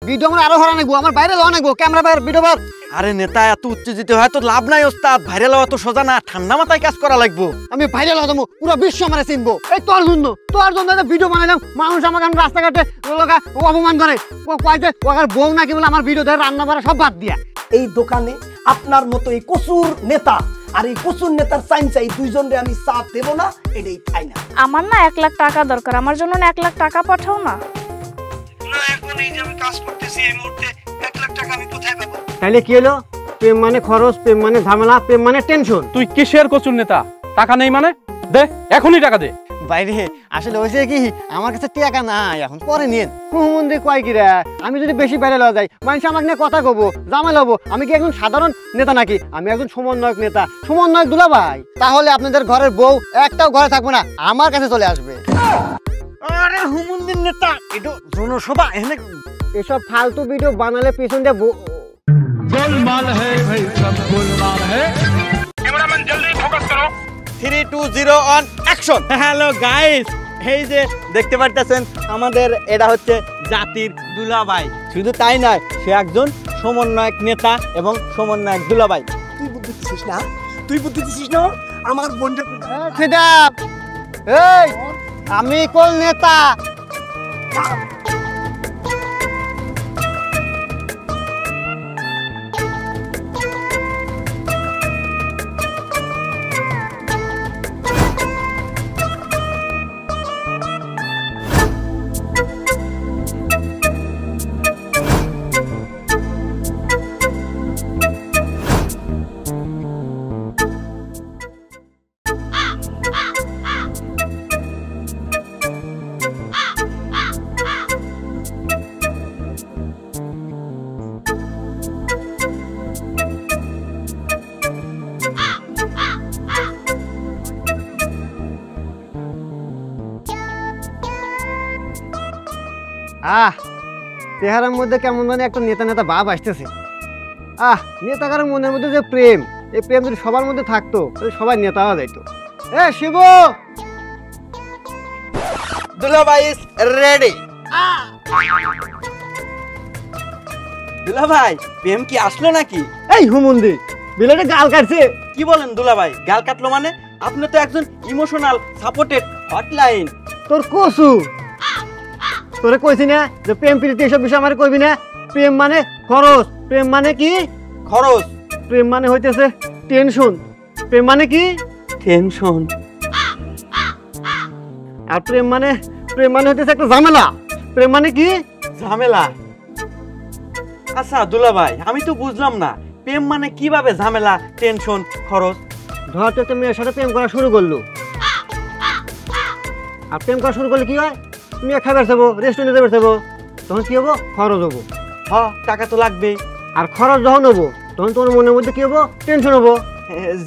Video আমার আরো হরা নাকবো, আমার বাইরে লওয়া নাকবো, ক্যামেরা বাইরে ভিডিও বার। আরে নেতা এত উত্তেজিত হয় তো লাভ নাই ওস্তাদ, ভাইরাল হওয়া তো সোজা না, ঠান্ডা মাথায় কাজ করা লাগবো। আমি ভাইরাল হতাম, পুরো বিশ্ব আমার চিনবো। এই তোর জন্য একটা ভিডিও বানাইলাম, মানুষ আমাকে রাস্তাঘাটে অপমান করে, কয়েছে ওখানে বউ নাকি বলে আমার ভিডিও ধরে রান্না বাড়া সব বাদ দিয়া। এই দোকানে আপনার মতো এই কচুর নেতা আর এই কচুর নেতার চাইন চাই দুইজনরে আমি সাথ দেব না, এটাই তাই না। আমার না 1 লাখ টাকা দরকার, আমার জন্য না 1 লাখ টাকা পাঠাও না। না এখন এই যে আমি কাজ করতেছি এই মুহূর্তে 1 লাখ টাকা আমি কোথায় পাবো? তাইলে কি হলো? প্রেম মানে খরচ, প্রেম মানে ঝামেলা, প্রেম মানে টেনশন। তুই কিসের কচুর নেতা? টাকা নেই মানে দে, এখনই টাকা দে। বাইরে আসলে হয়েছে কি, আমার কাছে টাকা নাই, এখন পরে নিন। হুমন্দি কয় কি রে, আমি যদি বেশি বাইরে লওয়া যাই মানুষ আমাকে নিয়ে কথা কব, জামাল হবো। আমি কি একজন সাধারণ নেতা নাকি? আমি একজন সমন্বয়ক নেতা, সমন্বয়ক দুলাভাই। তাহলে আপনাদের ঘরের বউ একটাও ঘরে থাকবে না, আমার কাছে চলে আসবে। আরে হুমুন্দির নেতা এটা জনসভা, এখানে এসব ফালতু ভিডিও বানালে পিছন দিয়ে गोलमाल है भाई, सब गोलमाल है। 3 2 0 অন অ্যাকশন। হ্যালো গাইস, এই যে দেখতে পারতেছেন আমাদের এটা হচ্ছে জাতির দুলাভাই। শুধু তাই নয়, সে একজন সমন্বয়ক নেতা এবং সমন্বয়ক দুলাভাই। তুই বুদ্ধি দিছিস না, তুই বুদ্ধি দিছিস না আমার বোনটা। এই আমি কোন নেতা? চেহারার মধ্যে কেমন মানে একটা নেতা নেতা ভাব আসতেছে। নেতাকার মনের মধ্যে যে প্রেম, এই প্রেম যদি সবার মধ্যে থাকতো তাহলে সবাই নেতা হওয়া যাইতো। শিব, দুলাভাই ইজ রেডি। দুলাভাই প্রেম কি আসলো নাকি? এই হুমন্দি বিলাটে গাল কাটছে। কি বলেন দুলাভাই, গাল কাটলো মানে? আপনি তো একজন ইমোশনাল সাপোর্টেড হটলাইন। তোর কসু, তোরে কইছি না যে প্রেম প্রীতি এসব বিষয় আমার কইবি না। প্রেম মানে খরচ, প্রেম মানে কি খরচ, প্রেম মানে হইতেছে টেনশন, প্রেম মানে কি টেনশন, আর প্রেম মানে হইতেছে একটা ঝামেলা। প্রেম মানে কি ঝামেলা। আচ্ছা দুলাভাই আমি তো বুঝলাম না, প্রেম মানে কিভাবে ঝামেলা, টেনশন, খরচ? ধর তো একটা মেয়ের সাথে প্রেম করা শুরু করলো, আর প্রেম করা শুরু করলে কি হয়? মেয়ে খাবার যাবো, রেস্টুরেন্টে যাবে যাবো, তখন কি হবো? খরচ হবো। টাকা তো লাগবেই। আর খরচ যখন হবো তখন তোমার মনের মধ্যে কি হবো? টেনশন হবো।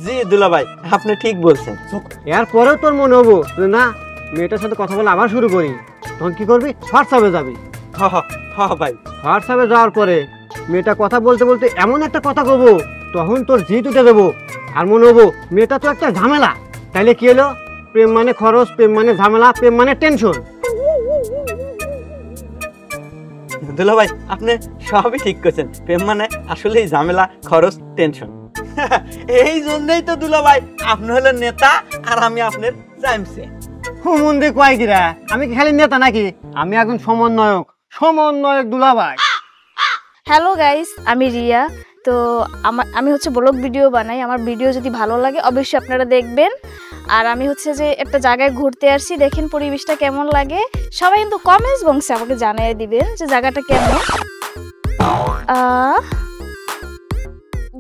জি দুলাভাই আপনি ঠিক বলছেন। এরপরেও তোর মনে হবো যে না, মেয়েটার সাথে কথা বলে আবার শুরু করি। তখন কি করবি? হোয়াটসঅ্যাপে যাবি। ভাই হোয়াটসঅ্যাপে যাওয়ার পরে মেয়েটা কথা বলতে বলতে এমন একটা কথা কবো, তখন তোর জিত উঠে দেবো, আর মনে হবো মেয়েটা তো একটা ঝামেলা। তাইলে কি হলো? প্রেম মানে খরচ, প্রেম মানে ঝামেলা, প্রেম মানে টেনশন। দুলাভাই আপনি সবই ঠিক করছেন, প্রেম মানে আসলেই ঝামেলা, খরচ, টেনশন। এই জন্যই তো দুলাভাই আপনি হলেন নেতা আর আমি আপনার জাইমসে। হুমন্দি কয় কিরা, আমি কি খালি নেতা নাকি? আমি একজন সমন্বয়ক দুলাভাই। হ্যালো গাইস, আমি রিয়া। তো আমি হচ্ছে ব্লগ ভিডিও বানাই। আমার ভিডিও যদি ভালো লাগে অবশ্যই আপনারা দেখবেন। আর আমি হচ্ছে যে একটা জায়গায় ঘুরতে আসছি, দেখেন পরিবেশটা কেমন লাগে। সবাই কিন্তু কমেন্টস বক্সে আমাকে জানিয়ে দিবেন যে জায়গাটা কেমন।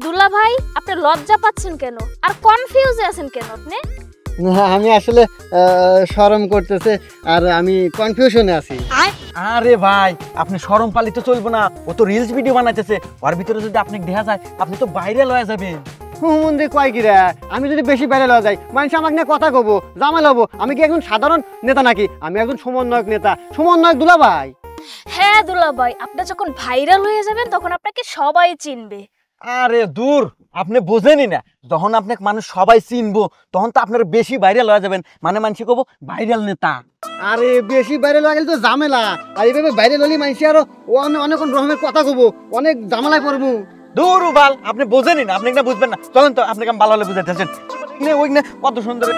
দুলা ভাই আপনি লজ্জা পাচ্ছেন কেন আর কনফিউজে আছেন কেন আপনি? আমি আসলে শরম করতেছে আর আমি কনফিউশনে আছি। আরে ভাই আপনি শরম পালিত চলবো না, ও তো রিলস ভিডিও বানাইতেছে, ওর ভিতরে যদি আপনাকে দেখা যায় আপনি তো ভাইরাল হয়ে যাবেন। হুমন্দি কয় কিরা, আমি যদি বেশি ভাইরাল হয়ে যাই মানুষ আমাকে নিয়ে কথা কব, জামাল হবো। আমি কি একজন সাধারণ নেতা নাকি? আমি একজন সমন্বয়ক নেতা, সমন্বয়ক দুলাভাই। হ্যাঁ দুলা ভাই, আপনি যখন ভাইরাল হয়ে যাবেন তখন আপনাকে সবাই চিনবে। আরে দূর, আপনি বোঝেনই না, যখন আপনাকে মানুষ সবাই চিনবো তখন তো আপনার বেশি ভাইরাল হয়ে যাবেন, মানে মানুষ কব ভাইরাল নেতা। আরে বেশি বাইরে লয়ে গেলে তো ঝামেলা, আর এইভাবে বাইরে ললি মাইছি আরো অনেক রকমের কথা কব, অনেক ঝামেলায় পড়বো। দূর বাল, আপনি বোঝেনি না, আপনি না বুঝবেন না। চলেন তো, আপনাকে আমি ভালো হলে বুঝাইতেছেন। ওই না কত সুন্দর।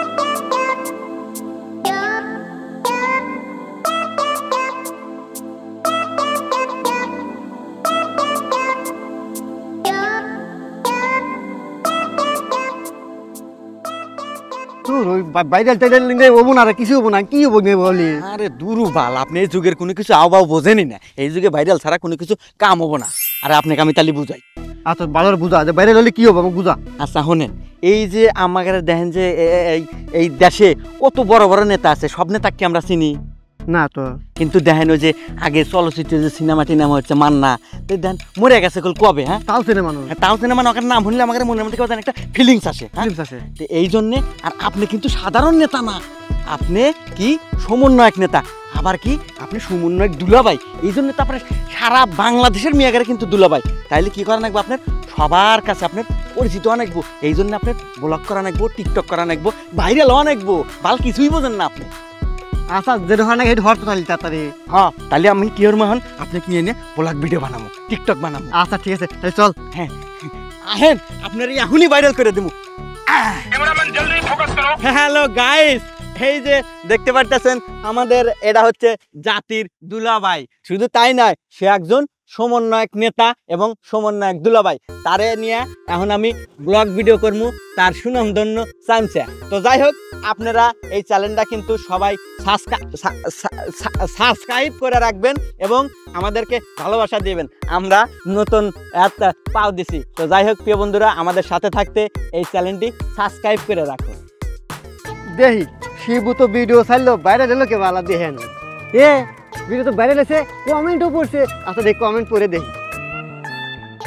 তোর ওই ভাইরাল টাইরাল লিঙ্গে হবো না রে, কিছু হবো না, কি হবো নে বলি। আরে দুরু বাল, আপনি এই যুগের কোনো কিছু আওবাও বোঝেনি না। এই যুগে ভাইরাল ছাড়া কোনো কিছু কাম হবো না। আরে আপনাকে আমি তালি বুঝাই। আচ্ছা ভালো বুঝা, যে ভাইরাল হলে কি হবো আমাকে বুঝা। আচ্ছা শোনেন, এই যে আমাদের দেখেন যে এই দেশে কত বড় বড় নেতা আছে, সব নেতাকে আমরা চিনি না তো। কিন্তু দেখেন ওই যে আগে চলচ্চিত্রে যে সিনেমা টিনেমা হচ্ছে মান্না, তো দেখেন মরে গেছে কবে। হ্যাঁ তাও চেনে মানুষ, তাও সিনেমা ওখানে নাম শুনলে আমাদের মনের মধ্যে কেমন একটা ফিলিংস আসে। হ্যাঁ ফিল্মস আছে। তো এই জন্যে, আর আপনি কিন্তু সাধারণ নেতা না, আপনি কি সমন্বয়ক নেতা, আবার কি আপনি সমন্বয়ক দুলাভাই। এই জন্য তো আপনার সারা বাংলাদেশের মেয়েগারে কিন্তু দুলাভাই। তাইলে কি করা লাগবো, আপনার সবার কাছে আপনার পরিচিত অনেকবো। এই জন্য আপনার ব্লগ করা নাকবো, টিকটক করা নাকবো, ভাইরাল অনেকবো। বাল কিছুই বোঝেন না আপনি। আচ্ছা যেটা হয় না এটা হওয়ার তো তাড়াতাড়ি। হ্যাঁ তাহলে আমি কি ওর মহান আপনাকে নিয়ে নিয়ে ব্লগ ভিডিও বানাবো, টিকটক বানাবো। আচ্ছা ঠিক আছে তাহলে চল। হ্যাঁ আহেন, আপনার এখনই ভাইরাল করে দেবো। হ্যালো গাইস, এই যে দেখতে পারতেছেন আমাদের এটা হচ্ছে জাতির দুলাভাই। শুধু তাই নয়, সে একজন সমন্বয়ক নেতা এবং সমন্বয়ক দুলাভাই। তারে নিয়ে এখন আমি ব্লগ ভিডিও করবো, তার সুনামধন্য চামচা। তো যাই হোক, আপনারা এই চ্যানেলটা কিন্তু সবাই সাবস্ক্রাইব করে রাখবেন এবং আমাদেরকে ভালোবাসা দিবেন। আমরা নতুন একটা পাও দিছি। তো যাই হোক প্রিয় বন্ধুরা, আমাদের সাথে থাকতে এই চ্যানেলটি সাবস্ক্রাইব করে রাখুন। দেখি শিবু তো ভিডিও ছাড়লো, বাইরে গেলো কে বালা দেখেন এ ভিডিও তো বাইরে গেছে, কমেন্টও পড়ছে। আচ্ছা দেখি কমেন্ট পড়ে দেখি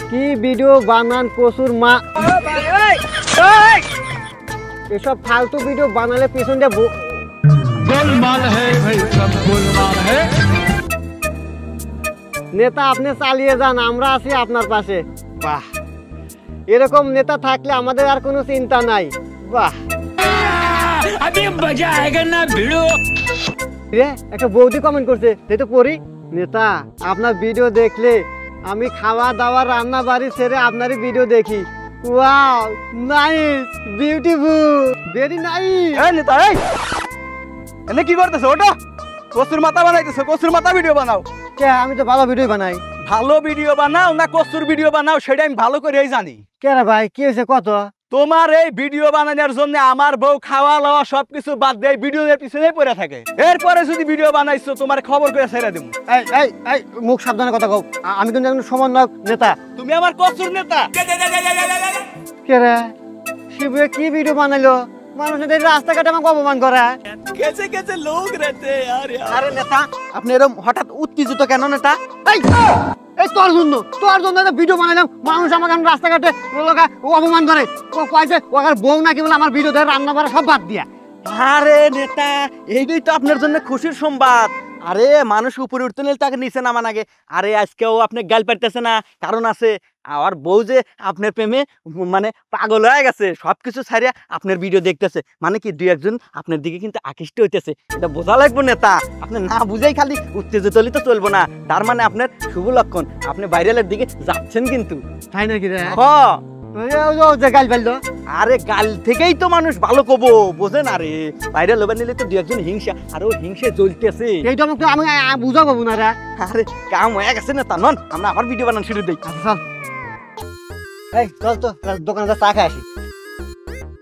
কি ভিডিও বানান কসুর মা। এসব ফালতু ভিডিও বানালে পেছন দিয়ে गोलमाल है भाई सब गोलमाल है। নেতা আপনি চালিয়ে যান, আমরা আছি আপনার পাশে। বাহ, এরকম নেতা থাকলে আমাদের আর কোনো চিন্তা নাই। বাহ, अभी मजा आएगा ना भिड़ो। রে একটা বৌদি কমেন্ট করছে, তাই তো পড়ি। নেতা আপনার ভিডিও দেখলে আমি খাওয়া দাওয়া রান্না বাড়ি ছেড়ে আপনারই ভিডিও দেখি। Wow nice, beautiful, very nice. এই নেতা, এই এনে কি করতেছো? ওটা কসুর মাথা বানাইতেছো, কসুর মাথা ভিডিও বানাও। কে আমি তো ভালো ভিডিও বানাই। ভালো ভিডিও বানাও না কসুর ভিডিও বানাও সেটা আমি ভালো করেই জানি। কে রে ভাই কি হয়েছে কত? তোমার এই ভিডিও বানানোর জন্য আমার বউ খাওয়া দাওয়া সবকিছু বাদ দিয়ে ভিডিওর পিছনে পড়ে থাকে। এরপরে যদি ভিডিও বানাইছো তোমার খবর করে ছেড়ে দেবো। এই এই এই মুখ সাবধানে কথা কও, আমি কিন্তু একজন সমন্বয়ক নেতা। তুমি আমার কসুর নেতা। কে রে শিবু কি ভিডিও বানাইলো, মানুষের রাস্তাঘাটে আমাকে অপমান করে। কেসে কেসে লোক রেতে यार। আরে নেতা আপনি এরকম হঠাৎ উত্তেজিত কেন নেতা? এই এই তোর জন্য একটা ভিডিও বানাইলাম, মানুষ আমাকে এখন রাস্তাঘাটে অপমান করে। ও কয়েছে ওখানে বউ নাকি বলে আমার ভিডিও ধরে রান্না বাড়া সব বাদ দিয়া। আরে নেতা এইটাই তো আপনার জন্য খুশির সংবাদ। আরে মানুষ উপরে উঠতে নিলে তাকে নিচে নামান আগে। আরে আজকেও আপনি গাল পাইতেছে না, কারণ আছে। আর বউ যে আপনার প্রেমে মানে পাগল হয়ে গেছে, সবকিছু ছাড়িয়া আপনার ভিডিও দেখতেছে, মানে কি দুই একজন আপনার দিকে কিন্তু আকৃষ্ট হইতেছে। এটা বোঝা লাগবে নেতা, আপনি না বুঝাই খালি উত্তেজিত হলে তো চলবো না। তার মানে আপনার শুভ লক্ষণ, আপনি ভাইরালের দিকে যাচ্ছেন কিন্তু। তাই নাকি রে? হ্যাঁ যে গাল ফেললো। আরে গাল থেকেই তো মানুষ ভালো কবো, বোঝেন? আরে ভাইরাল হবার নিলে তো দু একজন হিংসা, আর ও হিংসে জ্বলতেছে। এইটা আমাকে আমি বুঝা পাবো না রে। আরে কাম হয়ে গেছে না তা নন, আমরা আবার ভিডিও বানানো শুরু দিই। আচ্ছা চল, এই চল তো দোকানে চা খাই আসি।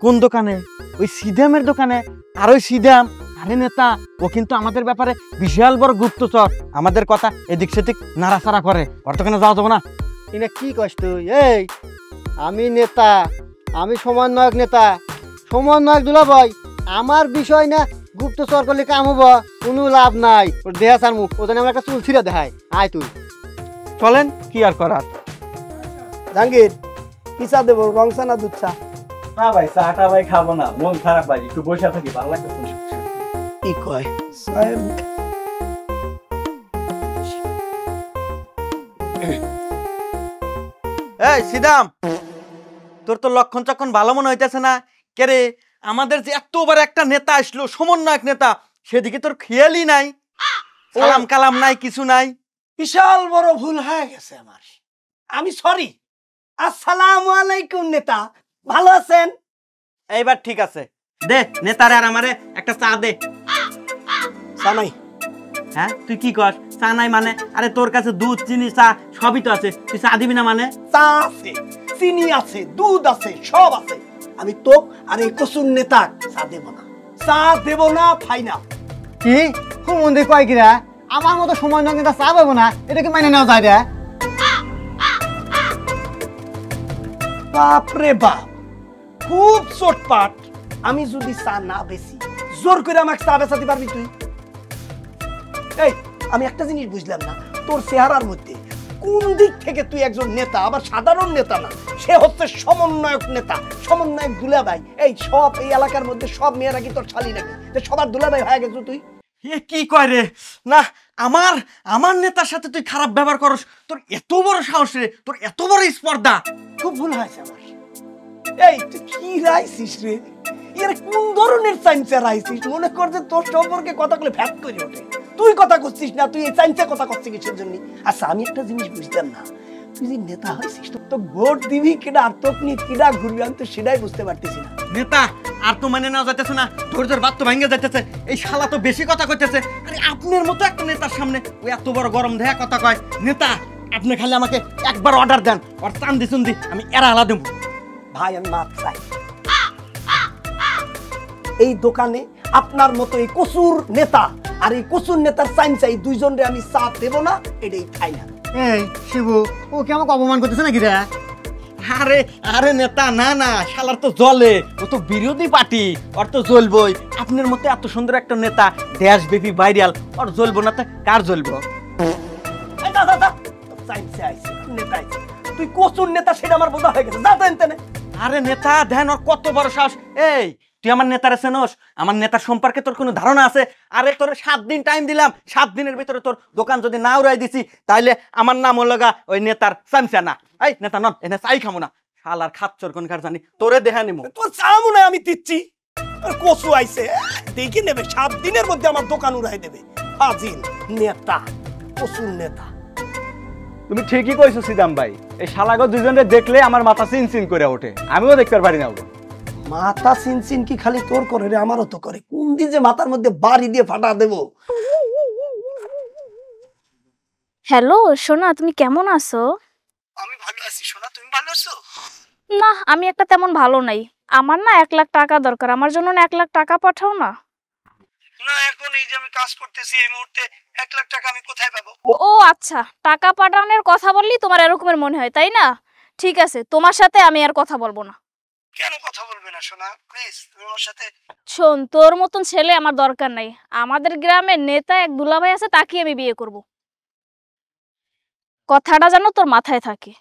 কোন দোকানে? ওই সিদামের দোকানে? আর ওই সিদাম, আরে নেতা ও কিন্তু আমাদের ব্যাপারে বিশাল বড় গুপ্তচর, আমাদের কথা এদিক সেদিক নাড়াচাড়া করে। ওর দোকানে যাওয়া যাবো না। এনে কি কষ্ট? এই আমি নেতা, আমি সমন্বয়ক নেতা, সমন্বয়ক দুলাভাই। আমার বিষয় না গুপ্তচর করলে কাম হবো, কোনো লাভ নাই। ওর দেহা সার মুখ ওখানে আমরা একটা চুল ছিঁড়া দেখাই। আয় তুই চলেন, কি আর করার। জাহাঙ্গীর কি চা দেবো, রং চা না দুধ চা? না ভাই চাটা ভাই খাবো না, মন খারাপ ভাই, একটু বসে থাকি, ভালো লাগছে। কি কয় সাহেব? এই সিদাম, তোর তো লক্ষণ চক্ষণ ভালো মনে হইতেছে না। কে রে, আমাদের যে এত বড় একটা নেতা আসলো, সমন্বয়ক নেতা, সেদিকে তোর খেয়ালই নাই, সালাম কালাম নাই, কিছু নাই। বিশাল বড় ভুল হয়ে গেছে আমার, আমি সরি। আসসালামু আলাইকুম নেতা, ভালো আছেন? এইবার ঠিক আছে, দে নেতারে আর আমারে একটা চা দে। চা নাই? হ্যাঁ তুই কি কর চা নাই মানে? আরে তোর কাছে দুধ চিনি চা সবই তো আছে, তুই চা দিবি না মানে? চা আছে, চিনি আছে, দুধ আছে, সব আছে। আমি তো আর এই কসুর নেতা চা দেব না, চা দেব না, ফাইনাল। কি হুমন্দি কয় কিরা? আমার মতো সময় নয় নেতা চা পাবো না, এটা কি মানে নেওয়া যায় রে? বাপরে বাপ, খুব চটপাট। আমি যদি চা না বেশি, জোর করে আমাকে চা বেচাতে পারবি তুই? এই আমি একটা জিনিস বুঝলাম না, তোর চেহারার মধ্যে কোন দিক থেকে তুই একজন নেতা, আবার সাধারণ নেতা না, সে হচ্ছে সমন্বয়ক নেতা, সমন্বয়ক দুলাভাই। এই সব এই এলাকার মধ্যে সব মেয়েরা কি তোর ছালি নাকি? সবার দুলাভাই হয়ে গেছো তুই? এ কি কয় রে? না আমার নেতার সাথে তুই খারাপ ব্যবহার করস? তোর এত বড় সাহস রে, তোর এত বড় স্পর্ধা! খুব ভুল হয়েছে আমার। এই তুই কি রাইছিস রে? এর কোন ধরনের চাইনচা রাইছিস? মনে কর যে তোর সম্পর্কে কথা বলে ফ্যাট করে ওঠে। তুই কথা করছিস না, তুই এই চাইনচা কথা করছিস কিসের জন্য? আচ্ছা আমি একটা জিনিস বুঝতাম না, তুই যে নেতা হয়েছিস তো ভোট দিবি কিনা আর তোকে নিয়ে কিনা ঘুরবি, আমি তো সেটাই বুঝতে পারতেছি না। নেতা আর তো মানে নেওয়া যাইতেছে না, ধৈর্যের বাদ তো ভেঙে যাইতেছে। এই শালা তো বেশি কথা কইতেছে। আরে আপনার মতো একটা নেতার সামনে ওই এত বড় গরম দেয়া কথা কয়? নেতা আপনি খালি আমাকে একবার অর্ডার দেন, আর চান্দি চুন্দি আমি এরা আলা দেবো। ভাই আমি মাপ চাই, এই দোকানে আপনার মতো এই কসুর নেতা আর এই কসুর নেতার চাইনচাই দুইজনরে আমি চা দেব না, এটাই ফাইনাল। এই শিবু, ও কি আমাকে অপমান করতেছে নাকি রে? আরে আরে নেতা না না, শালার তো জ্বলে, ও তো বিরোধী পার্টি, ওর তো জ্বলবই। আপনার মতো এত সুন্দর একটা নেতা, দেশব্যাপী ভাইরাল, ওর জ্বলবো না তো কার জ্বলবো? তুই কসুর নেতা সেটা আমার বোঝা হয়ে গেছে, যা তো এনতে নে। আরে নেতা দেন, ওর কত বড় সাহস! এই তুই আমার নেতারে চেনোস? আমার নেতার সম্পর্কে তোর কোনো ধারণা আছে? আরে তোর 7 দিন টাইম দিলাম, 7 দিনের ভিতরে তোর দোকান যদি না উড়াই দিছি, তাইলে আমার নাম হলো গা ওই নেতার চামচা না। এই নেতা নন, এনে চাই খামো না, শালার খাচ্চর কোন কার জানি, তোরে দেখা নিমু। তোর চামু না আমি দিচ্ছি, কসু আইছে দেখে নেবে, 7 দিনের মধ্যে আমার দোকান উড়াই দেবে। ফাজিল নেতা, কসুর নেতা। তুমি ঠিকই কইছো সিদাম ভাই, এই শালাগো দুইজনে দেখলে আমার মাথা চিন চিন করে ওঠে, আমিও দেখতে পারি না। মাথা সিনসিন কি খালি তোর করে রে? আমারও তো করে। কোন দিন যে মাথার মধ্যে বাড়ি দিয়ে ফাটা দেবো। হ্যালো সোনা, তুমি কেমন আছো? আমি ভালো আছি সোনা, তুমি ভালো আছো? না, আমি একটা তেমন ভালো নাই। আমার না 1 লাখ টাকা দরকার, আমার জন্য না 1 লাখ টাকা পাঠাও না। না এখন এই যে আমি কাজ করতেছি, এই মুহূর্তে 1 লাখ টাকা আমি কোথায় পাবো? ও আচ্ছা, টাকা পাঠানোর কথা বললি তোমার এরকমের মনে হয়, তাই না? ঠিক আছে, তোমার সাথে আমি আর কথা বলবো না। কেন কথা বলবে না সোনা? প্লিজ তুমি আমার সাথে। শোন, তোর মতন ছেলে আমার দরকার নাই। আমাদের গ্রামের নেতা এক দুলাভাই আছে, তাকে আমি বিয়ে করব। কথাটা যেন তোর মাথায় থাকে।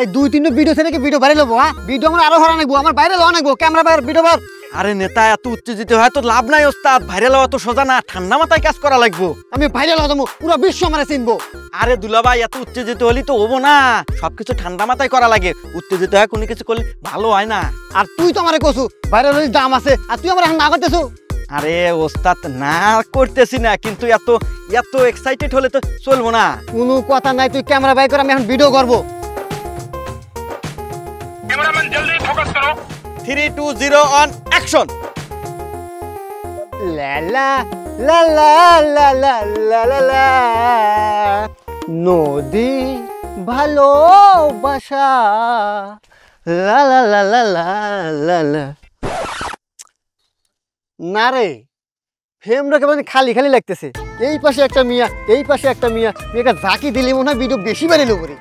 এই 2-3 ভিডিও ছেড়ে কি ভিডিও বাইরে লবো? হ্যাঁ, ভিডিও আমার আরো হরা নাকবো, আমার বাইরে লওয়া নাকবো, ক্যামেরা বাইরে ভিডিও বার। আরে নেতা এত উত্তেজিত হয় তো লাভ নাই ওস্তাদ, ভাইরাল হওয়া তো সোজা না, ঠান্ডা মাথায় কাজ করা লাগবো। আমি বাইরে লওয়া যাবো, পুরো বিশ্ব আমারে চিনবো। আরে দুলাভাই এত উত্তেজিত হলি তো হবো না, সবকিছু ঠান্ডা মাথায় করা লাগে। উত্তেজিত হয় কোনো কিছু করলে ভালো হয় না। আর তুই তো আমারে কসু বাইরে লই দাম আছে, আর তুই আমার এখন না করতেছো। আরে ওস্তাদ না করতেছি না, কিন্তু এত এত এক্সাইটেড হলে তো চলবো না। কোনো কথা নাই, তুই ক্যামেরা বাই করে আমি এখন ভিডিও করবো। कैमरामैन जल्दी फोकस करो। 3, 2, 0 অন অ্যাকশন। লা লা লা লা লা লা লা লা লা, নদী ভালোবাসা, লা লা লা লা লা লা লা। না রে, ফ্রেমটা কেমন খালি খালি লাগতেছে। এই পাশে একটা মিয়া, এই পাশে একটা মিয়া, মেয়েটা ঝাঁকি দিলে মনে হয় ভিডিও বেশি বেড়ে করে।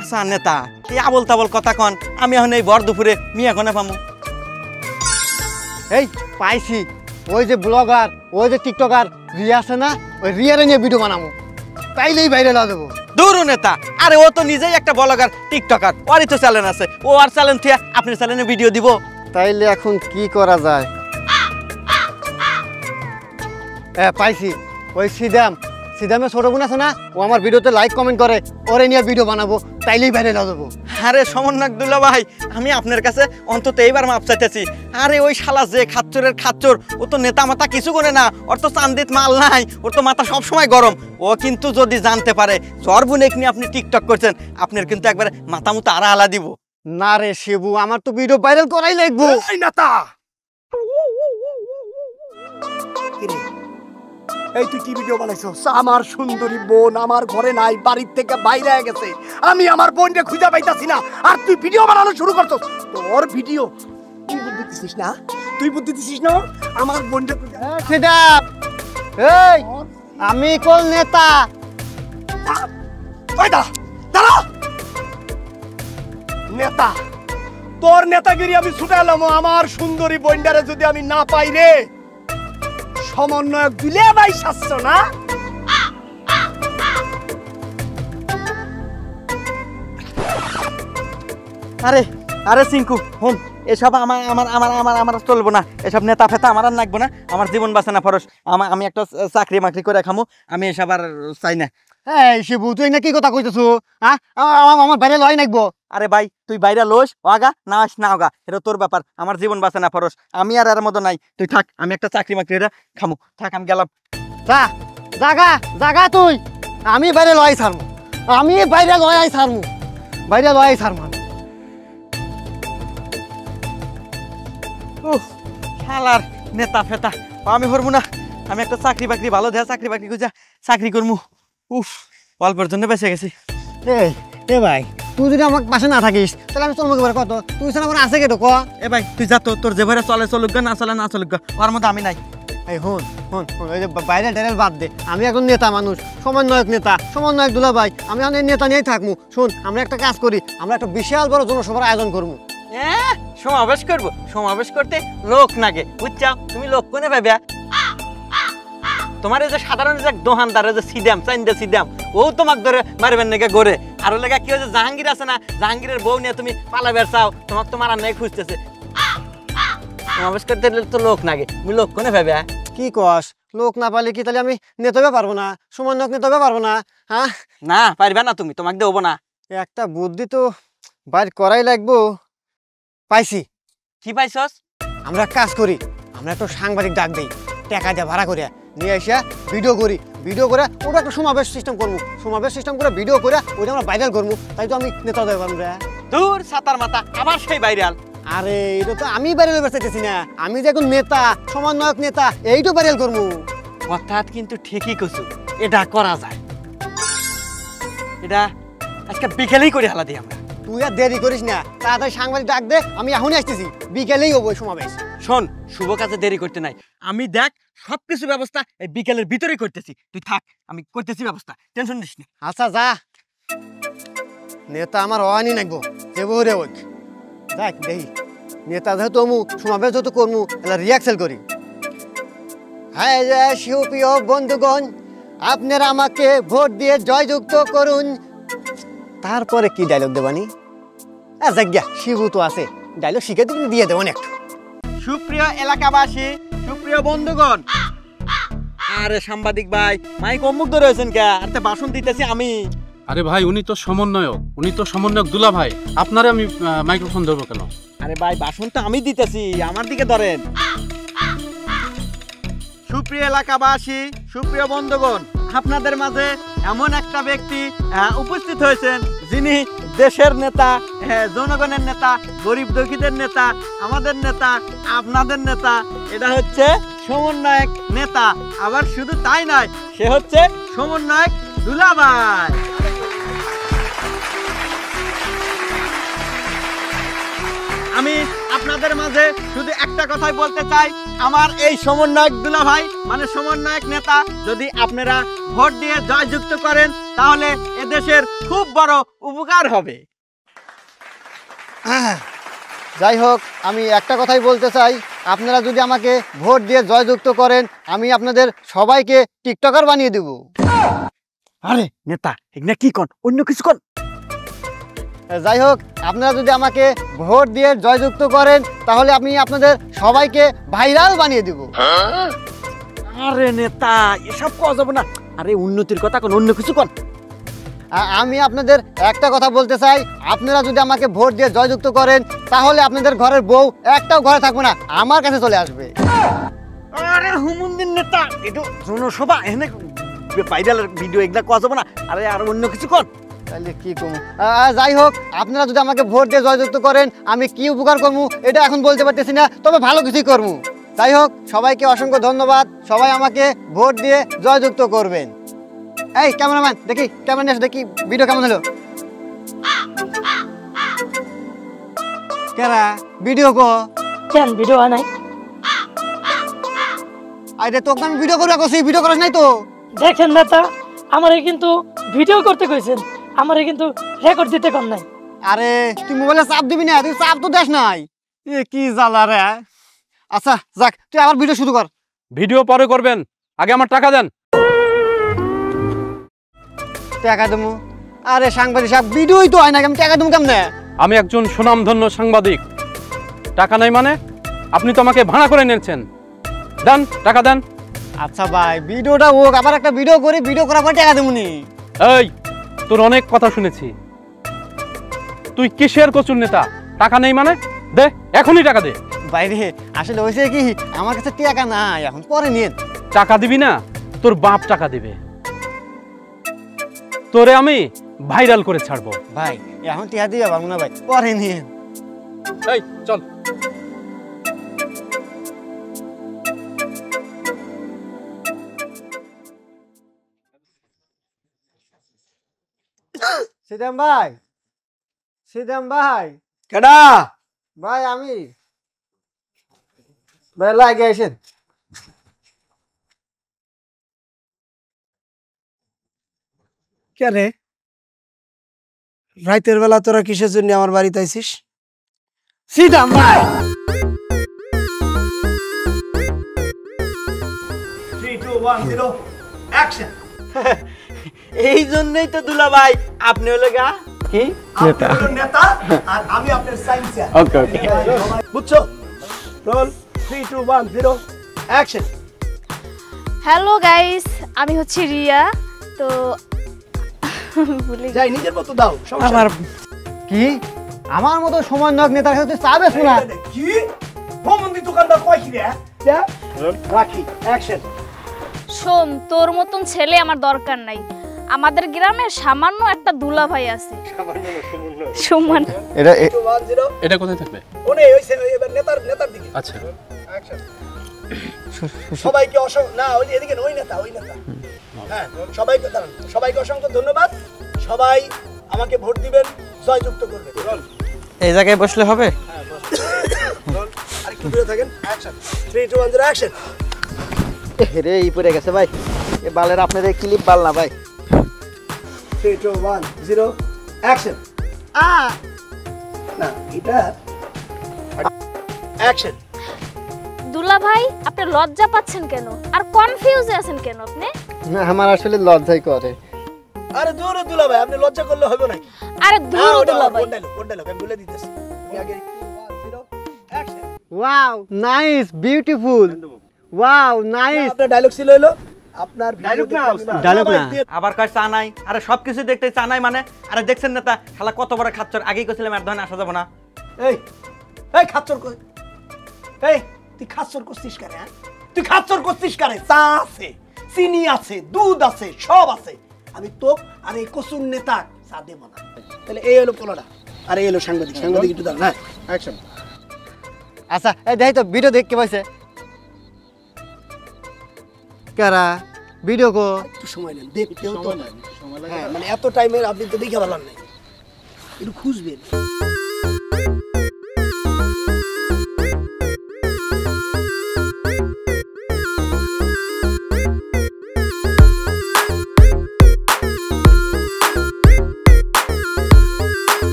আচ্ছা নেতা এই আবল তাবল কথা কন, আমি এখন এই ভর দুপুরে মিয়া কোনে পামু? এই পাইছি, ওই যে ব্লগার, ওই যে টিকটকার রিয়া আছে না, ওই রিয়ারে নিয়ে ভিডিও বানাবো, তাইলেই বাইরে লা দেবো। দূরু নেতা, আরে ও তো নিজেই একটা ব্লগার টিকটকার, ওরই তো চ্যানেল আছে, ও আর চ্যানেল থেকে আপনার চ্যানেলে ভিডিও দিব। তাইলে এখন কি করা যায়? পাইছি, ওই সিদামের ছোট বোন আছে না, ও আমার ভিডিওতে লাইক কমেন্ট করে, ওরে নিয়ে ভিডিও বানাবো, তাইলেই বাইরে লা দেবো। আরে সমন্বয়ক দুলা ভাই, আমি আপনার কাছে অন্তত এইবার মাপ চাইতেছি। আরে ওই শালা যে খাচ্চরের খাচ্চর, ও তো নেতা মাথা কিছু করে না, ওর তো চান্দিত মাল নাই, ওর তো মাথা সবসময় গরম। ও কিন্তু যদি জানতে পারে জ্বর বুনেক নিয়ে আপনি টিকটক করছেন, আপনার কিন্তু একবার মাথা মুতা আড়া আলা দিব। না রে শিবু, আমার তো ভিডিও ভাইরাল করাই লাগবো। এই নেতা, কিরে, এই তুই কি ভিডিও বানাইছস? আমার সুন্দরী বোন আমার ঘরে নাই, বাড়ির থেকে বাইরে হয়ে গেছে, আমি আমার বোনকে খুঁজে পাইতাছি না, আর তুই ভিডিও বানানো শুরু করছস। তোর ভিডিও তুই বুদ্ধি দিছিস না, তুই বুদ্ধি দিছিস না আমার বোনকে খুঁজে। সেটা এই আমি কোন নেতা? ওই দাঁড়া নেতা, তোর নেতাগিরি আমি ছুটালাম। আমার সুন্দরী বোনটারে যদি আমি না পাই রে, সমন্বয়ক দিলে ভাই শাস্ত্র না। আরে আরে সিংকু হুন, এসব আমার আমার আমার আমার আমার চলবো না, এসব নেতা ফেতা আমার আর লাগবো না, আমার জীবন বাঁচে না ফরস। আমি একটা চাকরি মাকরি করে খামো, আমি এসব আর চাই না। এই শিবু, তুই না কি কথা কইতেছো? হ্যাঁ, আমার বাইরে লয় নাকবো। আরে ভাই তুই বাইরে লোস আগা না আস না আগা, এটা তোর ব্যাপার, আমার জীবন বাঁচে না ফরস। আমি আর এর মতো নাই, তুই থাক, আমি একটা চাকরি মাকরি খামো, থাক আমি গেলাম। যা জাগা জাগা তুই, আমি বাইরে লয় ছাড়মু, আমি বাইরে লয় ছাড়মু, বাইরে লয় ছাড়মু। উফ, শালার নেতা ফেতা আমি হরবো না, আমি একটা চাকরি বাকরি ভালো দেয়া চাকরি বাকরি খুঁজা চাকরি করবো। উফ, অল্পের জন্য বেঁচে গেছি। এ ভাই, তুই যদি আমার পাশে না থাকিস তাহলে আমি চলবো এবার কত? তুই ছাড়া আমার আছে কেটো ক? এ ভাই তুই যা, তোর যে ভাইরা চলে চলুক গা, না চলে না চলুক গা, ওর মধ্যে আমি নাই। এই হন হন হন, ওই যে বাইরে টেরেল বাদ দে, আমি এখন নেতা মানুষ, সমন্বয়ক নেতা, সমন্বয়ক দুলা ভাই, আমি এখন এই নেতা নিয়েই থাকবো। শোন, আমরা একটা কাজ করি, আমরা একটা বিশাল বড় জনসভার আয়োজন করবো। সমাবেশ করবো? সমাবেশ করতে লোক নাগে, বুঝছাও? তুমি লোক কোনে ভাবে? তোমার এই যে সাধারণ যে দোকানদার যে সিদাম চাইন্দা সিদাম, ও তোমাকে ধরে মারবেন নাকি গড়ে? আর লেগা কি হয়েছে, জাহাঙ্গীর আছে না, জাহাঙ্গীরের বউ নিয়ে তুমি পালাবের চাও, তোমাকে তোমার আর নাই খুঁজতেছে। সমাবেশ করতে তো লোক নাগে, তুমি লোক কোনে ভাবে? কি কস? লোক না পালে কি তাহলে আমি নেতা হতে পারবো না, সমন্বয়ক নেতা হতে পারবো না? হ্যাঁ না পারবে না তুমি, তোমাকে দেবো না। একটা বুদ্ধি তো বাইর করাই লাগবো। পাইছি। কি পাইছস? আমরা এক কাজ করি, আমরা একটা সাংবাদিক ডাক দিই, টাকা দিয়ে ভাড়া করে নিয়ে এসে ভিডিও করি, ভিডিও করে ওটা একটা সমাবেশ সিস্টেম করবো, সমাবেশ সিস্টেম করে ভিডিও করে ওইটা আমরা ভাইরাল করবো, তাই তো আমি নেতা হতে পারবো। দূর সাতার মাথা, আবার সেই ভাইরাল। আরে এটা তো আমি ভাইরাল হতে চাইতেছি না, আমি যে এখন নেতা, সমন্বয়ক নেতা, এইটা ভাইরাল করবো। অর্থাৎ কিন্তু ঠিকই কছু, এটা করা যায়। এটা আজকে বিকেলেই করে হালা দিই আমরা। তুই আর দেরি করিস না, তাড়াতাড়ি সাংবাদিক ডাক দে, আমি এখনই আসতেছি, বিকেলেই হবো সমাবেশ। শোন, শুভ কাজে দেরি করতে নাই, আমি দেখ সবকিছু ব্যবস্থা এই বিকেলের ভিতরেই করতেছি, তুই থাক, আমি করতেছি ব্যবস্থা, টেনশন নিস না। আচ্ছা যা, নেতা আমার হওয়ানি নাকবো, দেবো রে ওই দেখ দেখি, নেতা যেহেতু আমু, সমাবেশ যেহেতু করমু, এটা রিয়াকশন করি। হ্যাঁ রে সুপ্রিয় বন্ধুগণ, আপনারা আমাকে ভোট দিয়ে জয়যুক্ত করুন। তারপরে কি ডায়লগ দেবানি? যাজ্ঞা শিবু তো আছে, ডায়লগ শিখে দিয়ে দেবো একটু। সুপ্রিয় এলাকাবাসী, সুপ্রিয় বন্ধুগণ, আরে সাংবাদিক ভাই মাইক অমুক ধরে হয়েছেন কে? আর তো ভাষণ দিতেছি আমি। আরে ভাই, উনি তো সমন্বয়ক দুলা ভাই, আপনারে আমি মাইক্রোফোন ধরবো কেন? আরে ভাই ভাষণ তো আমি দিতেছি, আমার দিকে ধরেন। সুপ্রিয় এলাকাবাসী, সুপ্রিয় বন্ধুগণ, আপনাদের মাঝে এমন একটা ব্যক্তি উপস্থিত হয়েছেন, যিনি দেশের নেতা, জনগণের নেতা, গরিব দুঃখীদের নেতা, আমাদের নেতা, আপনাদের নেতা। এটা হচ্ছে সমন্বয়ক নেতা। আবার শুধু তাই নয়, সে হচ্ছে সমন্বয়ক দুলাভাই। আমি আপনাদের মাঝে শুধু একটা কথাই বলতে চাই, আমার এই সমন্বয়ক দুলাভাই মানে সমন্বয়ক নেতা যদি আপনারা ভোট দিয়ে জয়যুক্ত করেন, তাহলে এদেশের খুব বড় উপকার হবে। যাই হোক, আমি একটা কথাই বলতে চাই, আপনারা যদি আমাকে ভোট দিয়ে জয়যুক্ত করেন, আমি আপনাদের সবাইকে টিকটকার বানিয়ে দেব। আরে নেতা এগুলা কি কন, অন্য কিছু কন। যাই হোক, আপনারা যদি আমাকে ভোট দিয়ে জয়যুক্ত করেন, তাহলে আমি আপনাদের সবাইকে ভাইরাল বানিয়ে দেব। আরে নেতা এসব কওয়া যাবে না, আরে উন্নতির কথা কোন, অন্য কিছু কন। আমি আপনাদের একটা কথা বলতে চাই, আপনারা যদি আমাকে ভোট দিয়ে জয়যুক্ত করেন তাহলে আপনাদের ঘরের বউ একটাও ঘরে থাকবে না, আমার কাছে চলে আসবে। আরে হুমুন্দির নেতা একটু জনসভা এখানে ভাইরাল ভিডিও এগুলা করা যাবে না। আরে আর অন্য কিছু কর। তাহলে কি করবো? যাই হোক, আপনারা যদি আমাকে ভোট দিয়ে জয়যুক্ত করেন আমি কি উপকার করবো এটা এখন বলতে পারতেছি না, তবে ভালো কিছুই করবো। যাই হোক, সবাইকে অসংখ্য ধন্যবাদ, সবাই আমাকে ভোট দিয়ে জয়যুক্ত করবেন। এই ক্যামেরাম্যান, দেখি ক্যামেরা নিয়ে এসো, দেখি ভিডিও কেমন হলো। কেরা ভিডিও কো কেন ভিডিও হয় নাই? আরে তোকে আমি ভিডিও করে রাখছি, ভিডিও করিস নাই তো? দেখেন নেতা, আমারে কিন্তু ভিডিও করতে কইছেন, আমারে কিন্তু রেকর্ড দিতে কম নাই। আরে তুই মোবাইলে চাপ দিবি না, তুই চাপ তো দেস নাই। এ কি জ্বালা রে। আচ্ছা যাক, তুই আবার ভিডিও শুরু কর। ভিডিও পরে করবেন, আগে আমার টাকা দেন। টাকা দেবো? আরে সাংবাদিক সাহেব, ভিডিওই তো হয় না, আমি টাকা দেবো কেমনে? আমি একজন সুনামধন্য সাংবাদিক, টাকা নাই মানে? আপনি তো আমাকে ভাড়া করে নিয়েছেন, দেন টাকা দেন। আচ্ছা ভাই, ভিডিওটা হোক, আবার একটা ভিডিও করি, ভিডিও করার পর টাকা দেবো নি। এই তোর অনেক কথা শুনেছি, তুই কিসের কচুর নেতা? টাকা নেই মানে? দে, এখনই টাকা দে। বাইরে আসলে হয়েছে কি, আমার কাছে টাকা নাই, এখন পরে নিন। টাকা দিবি না? তোর বাপ টাকা দিবে, তোরে আমি ভাইরাল করে ছাড়বো। ভাই এখন টাকা দিয়ে পারবো না ভাই, পরে নিন। এই চল। সিদাম ভাই, সিদাম ভাই, কেডা? ভাই আমি ভাই, লাগে আসেন। কে রে? রাতের বেলা তোরা কিসের জন্য আমার বাড়িতে আইছিস? সিদাম ভাই, 3 2 1 0 অ্যাকশন। এই জন্যই তো দুলা ভাই আপনি হলো গা কি নেতা, নেতা আর আমি আপনার সাইন্সিয়ার। ওকে ওকে, বুঝছো? Role 3 2 1 0 action. হ্যালো গাইস, আমি হচ্ছে রিয়া। তো ভুলে গেছি। যাই, নিজের মতো দাও। আমার কি আমার মতো সমন্বয়ক নেতার কাছে তুই চাবে শোনা? কি ভমন্দি দোকানদার কয় কি রে? রাখি অ্যাকশন। শোন, তোর মতন ছেলে আমার দরকার নাই। আমাদের গ্রামে সামান্য একটা দুলা ভাই আছে, সুমন। এটা 2 1 0 এটা কোথায় থাকবে? ওনে হইছে, এবার নেতার দিকে আচ্ছা, অ্যাকশন। সবাইকে না ওই এদিকে ওই নেতা হ্যাঁ, সবাইকে দাঁড়ান, সবাইকে অসংখ্য ধন্যবাদ। সবাই আমাকে ভোট দিবেন, জয়যুক্ত করবেন। এই জায়গায় বসলে হবে? আর একটু দূরে থাকেন। অ্যাকশন। 3 2 1 0 অ্যাকশন। রে ই পড়ে গেছে ভাই, এ বালের আপনার এই ক্লিপ বাল না ভাই। 3 2 1 0 অ্যাকশন। না এটা অ্যাকশন। দুলা ভাই, আপনি লজ্জা পাচ্ছেন কেন আর কনফিউজে আছেন কেন আপনি? আমার আসলে লজ্জাই করে। আরে দূরে দুলা ভাই, আপনি লজ্জা করলে হবে নাকি? আরে দূর দুলা ভাই। কোন ডায়লগ আমি বলে দিতেছি। আমি আগে 2 1 0 action. Wow, nice, beautiful. Wow, nice. আপনার ডায়লগ ছিল হলো আপনার ডায়লগ না। আবার কয় চা নাই, আরে সবকিছু দেখতে চা নাই মানে? আরে দেখছেন নেতা শালা কত বড় খাচ্চর, আগেই কইছিলাম আর ধরনের আসা যাব না। এই এই খাচ্চর কই? এই তুই খাচ্চর করছিস কেন? তুই খাচ্চর করছিস কেন? চা আছে, চিনি আছে, দুধ আছে, সব আছে। আমি তো আর এই কসুর নেতা চা দেব না। তাহলে এই হলো পোলাটা, আর এই হলো সাংবাদিক একটু দাঁড়ান। হ্যাঁ অ্যাকশন। আচ্ছা এই দেখি তো ভিডিও দেখতে পাইছে কারা? ভিডিও কো একটু সময় নেন, দেখতেও তো হ্যাঁ, মানে এত টাইমের আপনি তো দেখে ভালো নাই, একটু খুঁজবেন।